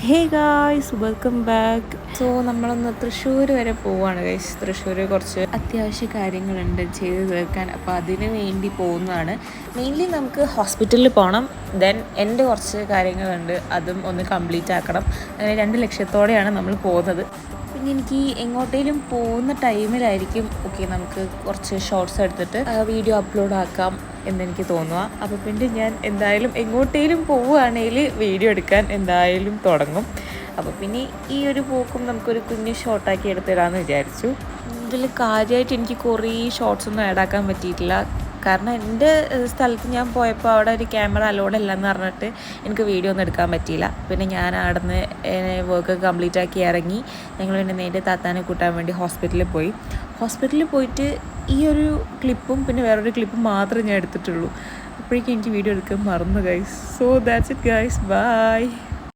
Hey guys welcome back. So നമ്മളൊന്ന് തൃശ്ശൂർ വരെ പോവുകയാണ് ഗൈസ്. തൃശ്ശൂർ കുറച്ച് അത്യാവശ്യ കാര്യങ്ങളുണ്ട് ചെയ്ത് തീർക്കാൻ. അപ്പോൾ അതിന് വേണ്ടി പോകുന്നതാണ്. മെയിൻലി നമുക്ക് ഹോസ്പിറ്റലിൽ പോകണം. ദെൻ എൻ്റെ കുറച്ച് കാര്യങ്ങളുണ്ട്, അതും ഒന്ന് കംപ്ലീറ്റ് ആക്കണം. അങ്ങനെ 2 ലക്ഷ്യത്തോടെയാണ് നമ്മൾ പോകുന്നത്. പിന്നെ എനിക്ക് എങ്ങോട്ടേലും പോകുന്ന ടൈമിലായിരിക്കും ഓക്കെ നമുക്ക് കുറച്ച് ഷോർട്സ് എടുത്തിട്ട് വീഡിയോ അപ്ലോഡ് ആക്കാം എന്നെനിക്ക് തോന്നുക. അപ്പോൾ പിന്നെ ഞാൻ എന്തായാലും എങ്ങോട്ടേലും പോവുകയാണെങ്കിൽ വീഡിയോ എടുക്കാൻ എന്തായാലും തുടങ്ങും. അപ്പോൾ പിന്നെ ഈ ഒരു പോക്കും നമുക്കൊരു കുഞ്ഞ് ഷോർട്ടാക്കി എടുത്തിടാമെന്ന് വിചാരിച്ചു. ഇതിൽ കാര്യമായിട്ട് എനിക്ക് കുറേ ഷോർട്സൊന്നും ആഡാക്കാൻ പറ്റിയിട്ടില്ല. കാരണം എൻ്റെ സ്ഥലത്ത് ഞാൻ പോയപ്പോൾ അവിടെ ഒരു ക്യാമറ അലോഡ് അല്ലെന്ന് പറഞ്ഞിട്ട് എനിക്ക് വീഡിയോ ഒന്നും എടുക്കാൻ പറ്റിയില്ല. പിന്നെ ഞാൻ അവിടെ നിന്ന് വർക്ക് കംപ്ലീറ്റ് ആക്കി ഇറങ്ങി ഞങ്ങൾ പിന്നെ നേരെ താത്താനെ കൂട്ടാൻ വേണ്ടി ഹോസ്പിറ്റലിൽ പോയി. ഹോസ്പിറ്റലിൽ പോയിട്ട് ഈ ഒരു ക്ലിപ്പും പിന്നെ വേറൊരു ക്ലിപ്പും മാത്രമേ ഞാൻ എടുത്തിട്ടുള്ളൂ. അപ്പോഴേക്കും എനിക്ക് വീഡിയോ എടുക്കാൻ മറന്നു guys. So that's it guys, by.